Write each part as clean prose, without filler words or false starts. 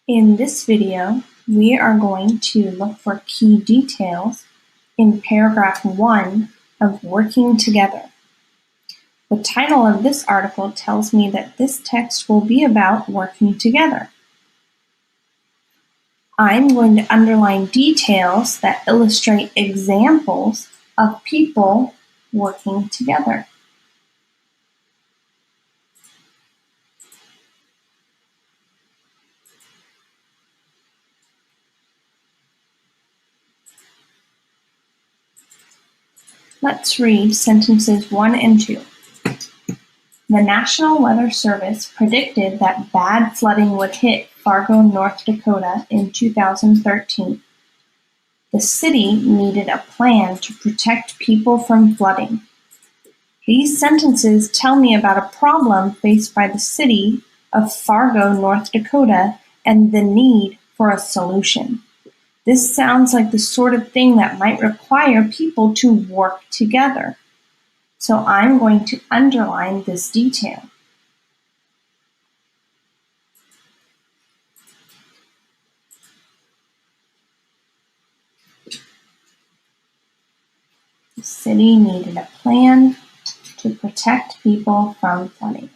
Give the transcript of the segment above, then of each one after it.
In this video, we are going to look for key details in paragraph 1 of Working Together. The title of this article tells me that this text will be about working together. I'm going to underline details that illustrate examples of people working together. Let's read sentences 1 and 2. The National Weather Service predicted that bad flooding would hit Fargo, North Dakota in 2013. The city needed a plan to protect people from flooding. These sentences tell me about a problem faced by the city of Fargo, North Dakota, and the need for a solution. This sounds like the sort of thing that might require people to work together. So I'm going to underline this detail. The city needed a plan to protect people from flooding.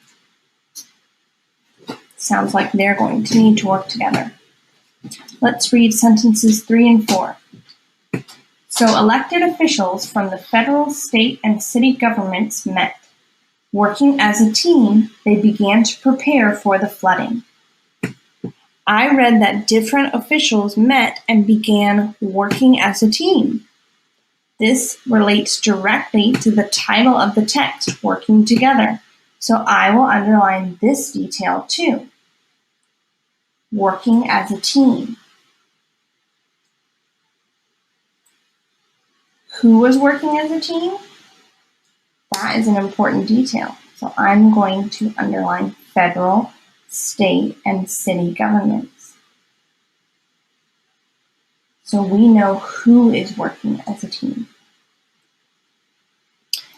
Sounds like they're going to need to work together. Let's read sentences 3 and 4. So elected officials from the federal, state, and city governments met. Working as a team, they began to prepare for the flooding. I read that different officials met and began working as a team. This relates directly to the title of the text, Working Together, so I will underline this detail too. Working as a team. Who was working as a team? That is an important detail. So I'm going to underline federal, state, and city governments. So we know who is working as a team.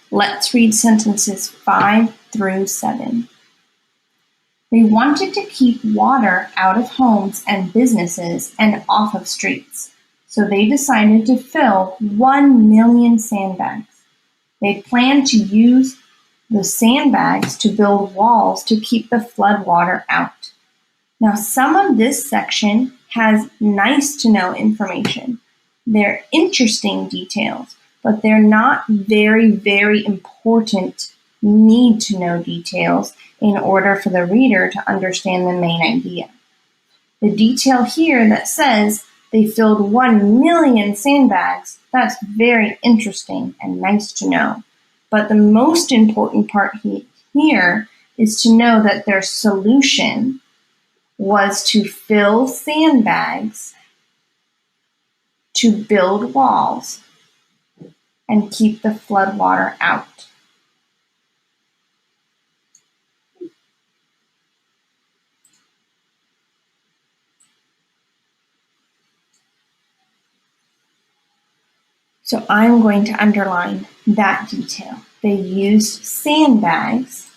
Let's read sentences 5 through 7. They wanted to keep water out of homes and businesses and off of streets. So they decided to fill 1 million sandbags. They planned to use the sandbags to build walls to keep the flood water out. Now, some of this section has nice to know information. They're interesting details, but they're not very, very important need to know details in order for the reader to understand the main idea. The detail here that says they filled 1 million sandbags, that's very interesting and nice to know. But the most important part here is to know that their solution was to fill sandbags to build walls and keep the floodwater out. So I'm going to underline that detail. They used sandbags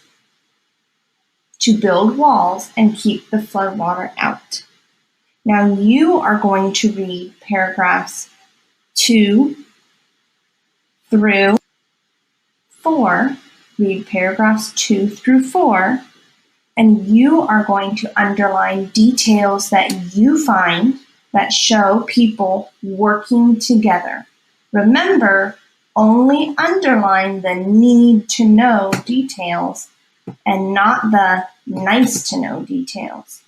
to build walls and keep the floodwater out. Now you are going to read paragraphs 2 through 4. Read paragraphs 2 through 4, and you are going to underline details that you find that show people working together. Remember, only underline the need to know details and not the nice to know details.